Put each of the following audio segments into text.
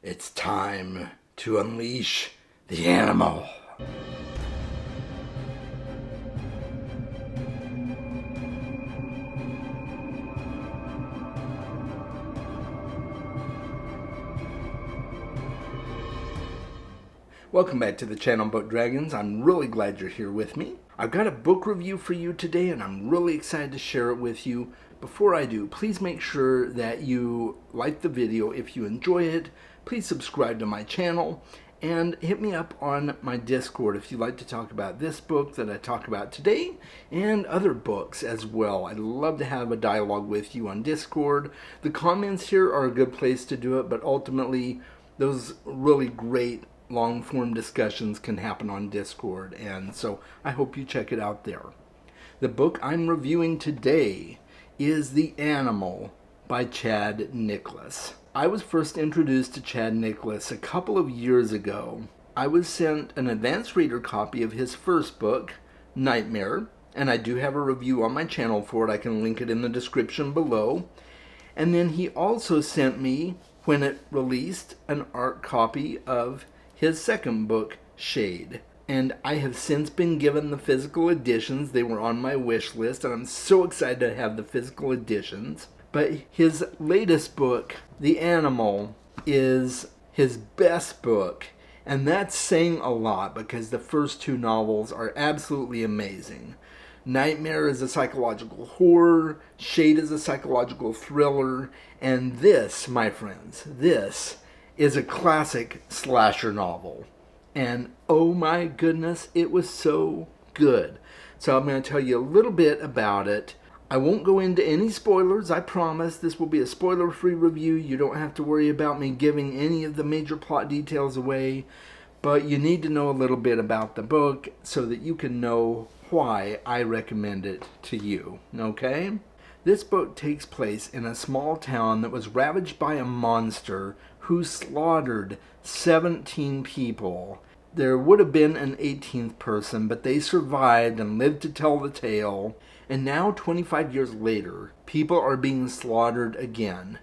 It's time to unleash the animal. Welcome back to the channel, Boat Dragons. I'm really glad you're here with me. I've got a book review for you today, and I'm really excited to share it with you. Before I do, please make sure that you like the video if you enjoy it. Please subscribe to my channel and hit me up on my Discord if you'd like to talk about this book that I talk about today and other books as well. I'd love to have a dialogue with you on Discord. The comments here are a good place to do it, but ultimately those really great long-form discussions can happen on Discord, and so I hope you check it out there. The book I'm reviewing today is The Animal by Chad Nicholas. I was first introduced to Chad Nicholas a couple of years ago. I was sent an advanced reader copy of his first book, Nightmare, and I do have a review on my channel for it. I can link it in the description below. And then he also sent me, when it released, an art copy of his second book, Shade. And I have since been given the physical editions. They were on my wish list, and I'm so excited to have the physical editions. But his latest book, The Animal, is his best book. And that's saying a lot because the first two novels are absolutely amazing. Nightmare is a psychological horror, Shade is a psychological thriller, and this, my friends, this is a classic slasher novel. And oh my goodness, it was so good. So I'm going to tell you a little bit about it. I won't go into any spoilers, I promise. This will be a spoiler-free review. You don't have to worry about me giving any of the major plot details away, but you need to know a little bit about the book so that you can know why I recommend it to you, okay? This book takes place in a small town that was ravaged by a monster who slaughtered 17 people. There would have been an 18th person, but they survived and lived to tell the tale. And now, 25 years later, people are being slaughtered again.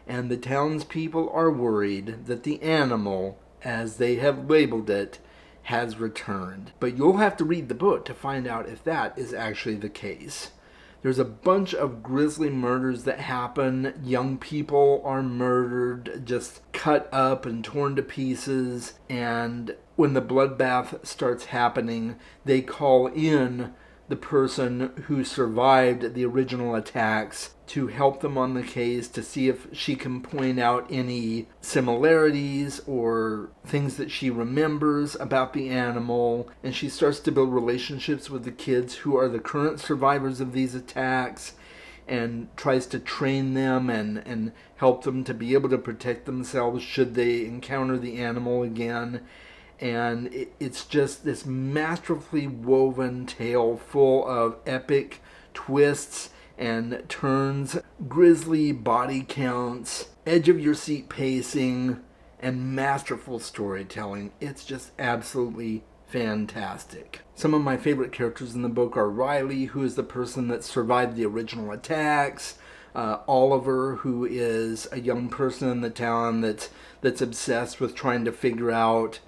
And the townspeople are worried that the animal, as they have labeled it, has returned. But you'll have to read the book to find out if that is actually the case. There's a bunch of grisly murders that happen. Young people are murdered, just cut up and torn to pieces. And when the bloodbath starts happening, they call in the person who survived the original attacks to help them on the case, to see if she can point out any similarities or things that she remembers about the animal. And she starts to build relationships with the kids who are the current survivors of these attacks and tries to train them and help them to be able to protect themselves should they encounter the animal again. And it's just this masterfully woven tale full of epic twists and turns, grisly body counts, edge-of-your-seat pacing, and masterful storytelling. It's just absolutely fantastic. Some of my favorite characters in the book are Riley, who is the person that survived the original attacks, Oliver, who is a young person in the town that's obsessed with trying to figure out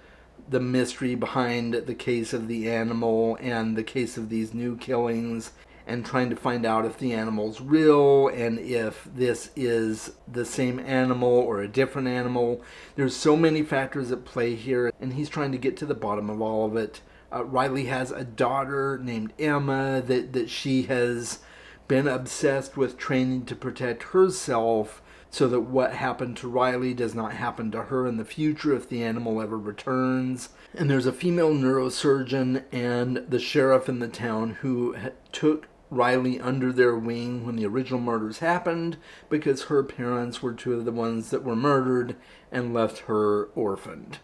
the mystery behind the case of the animal and the case of these new killings, and trying to find out if the animal's real and if this is the same animal or a different animal. There's so many factors at play here, and he's trying to get to the bottom of all of it. Riley has a daughter named Emma that she has been obsessed with training to protect herself so that what happened to Riley does not happen to her in the future if the animal ever returns. And there's a female neurosurgeon and the sheriff in the town who took Riley under their wing when the original murders happened because her parents were two of the ones that were murdered and left her orphaned.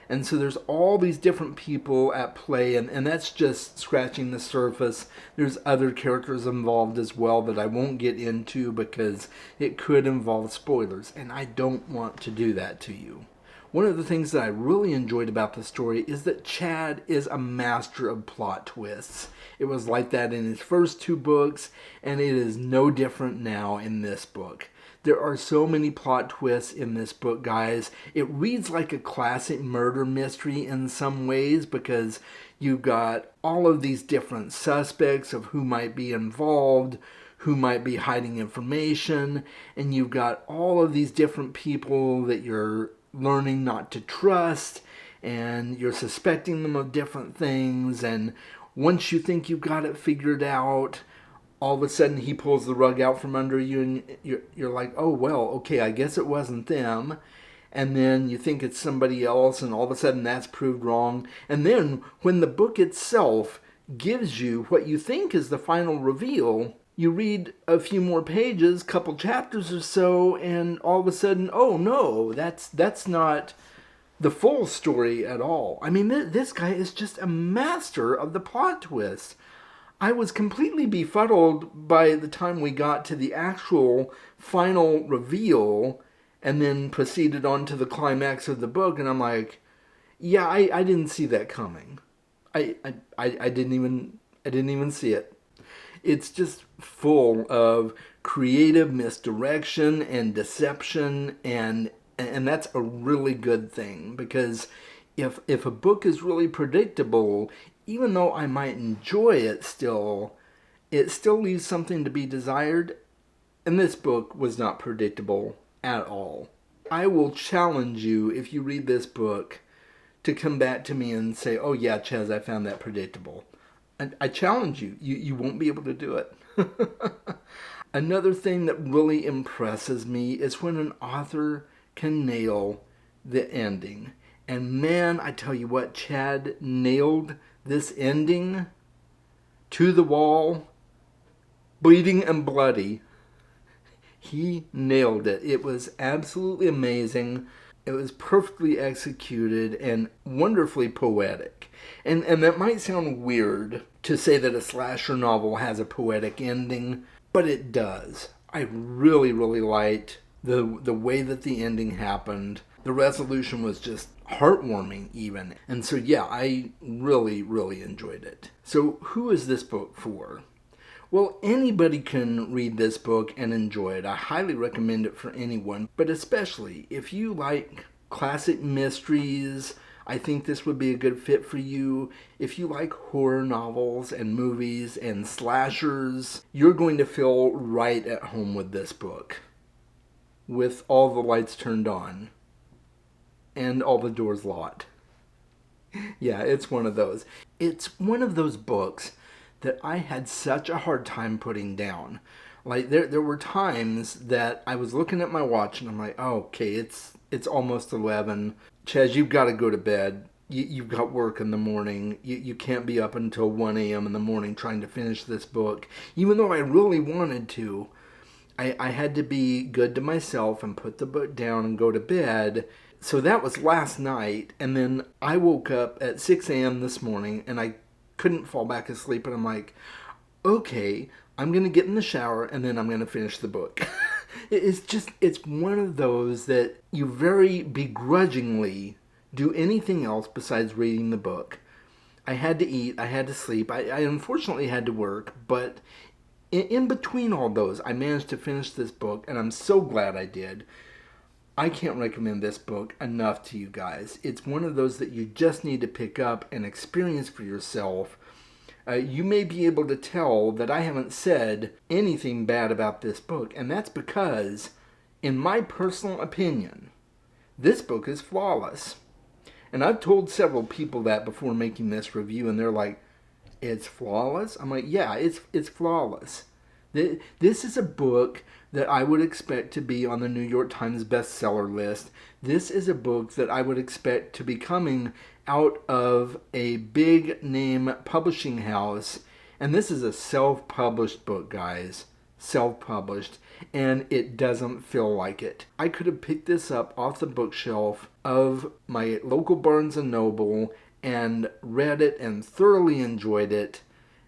And so there's all these different people at play, and that's just scratching the surface. There's other characters involved as well that I won't get into because it could involve spoilers, and I don't want to do that to you. One of the things that I really enjoyed about the story is that Chad is a master of plot twists. It was like that in his first two books, and it is no different now in this book. There are so many plot twists in this book, guys. It reads like a classic murder mystery in some ways because you've got all of these different suspects of who might be involved, who might be hiding information, and you've got all of these different people that you're learning not to trust, and you're suspecting them of different things, and once you think you've got it figured out, all of a sudden he pulls the rug out from under you, and you're like, oh, well, okay, I guess it wasn't them. And then you think it's somebody else, and all of a sudden that's proved wrong. And then when the book itself gives you what you think is the final reveal, you read a few more pages, couple chapters or so, and all of a sudden, oh no, that's not the full story at all. I mean, this guy is just a master of the plot twist. I was completely befuddled by the time we got to the actual final reveal and then proceeded on to the climax of the book, and I'm like, yeah, I didn't see that coming. I didn't even see it. It's just full of creative misdirection and deception, and that's a really good thing, because if a book is really predictable, even though I might enjoy it still leaves something to be desired, and this book was not predictable at all. I will challenge you, if you read this book, to come back to me and say, oh yeah, Chaz, I found that predictable. I challenge you. You won't be able to do it. Another thing that really impresses me is when an author can nail the ending. And man, I tell you what, Chad nailed this ending to the wall, bleeding and bloody. He nailed it. It was absolutely amazing. It was perfectly executed and wonderfully poetic. And that might sound weird to say that a slasher novel has a poetic ending, but it does. I really, really liked the way that the ending happened. The resolution was just heartwarming even. And so yeah, I really, really enjoyed it. So who is this book for? Well, anybody can read this book and enjoy it. I highly recommend it for anyone, but especially if you like classic mysteries, I think this would be a good fit for you. If you like horror novels and movies and slashers, you're going to feel right at home with this book, with all the lights turned on and all the doors locked. Yeah, it's one of those. It's one of those books that I had such a hard time putting down. Like there were times that I was looking at my watch and I'm like, oh, okay, it's almost 11. Chaz, you've got to go to bed. You've got work in the morning. You can't be up until 1 a.m. in the morning trying to finish this book. Even though I really wanted to, I had to be good to myself and put the book down and go to bed. So that was last night, and then I woke up at 6 a.m. this morning and I couldn't fall back asleep, and I'm like, okay, I'm going to get in the shower and then I'm going to finish the book. It's one of those that you very begrudgingly do anything else besides reading the book. I had to eat, I had to sleep, I unfortunately had to work, but in between all those, I managed to finish this book, and I'm so glad I did. I can't recommend this book enough to you guys. It's one of those that you just need to pick up and experience for yourself. You may be able to tell that I haven't said anything bad about this book, and that's because, in my personal opinion, this book is flawless. And I've told several people that before making this review, and they're like, it's flawless? I'm like, yeah, it's flawless. This is a book that I would expect to be on the New York Times bestseller list. This is a book that I would expect to be coming out of a big name publishing house. And this is a self-published book, guys. Self-published. And it doesn't feel like it. I could have picked this up off the bookshelf of my local Barnes & Noble and read it and thoroughly enjoyed it,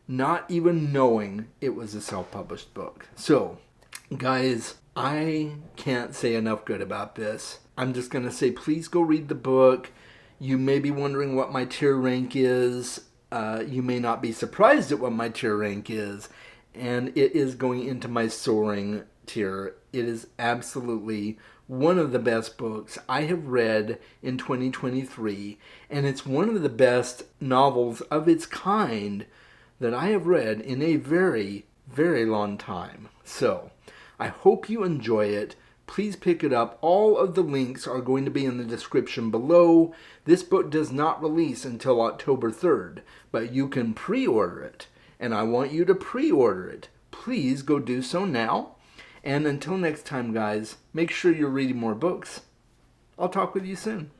not even knowing it was a self-published book. So, guys, I can't say enough good about this. I'm just going to say, please go read the book. You may be wondering what my tier rank is. You may not be surprised at what my tier rank is. And it is going into my soaring here. It is absolutely one of the best books I have read in 2023, and it's one of the best novels of its kind that I have read in a very, very long time. So, I hope you enjoy it. Please pick it up. All of the links are going to be in the description below. This book does not release until October 3rd, but you can pre-order it, and I want you to pre-order it. Please go do so now. And until next time, guys, make sure you're reading more books. I'll talk with you soon.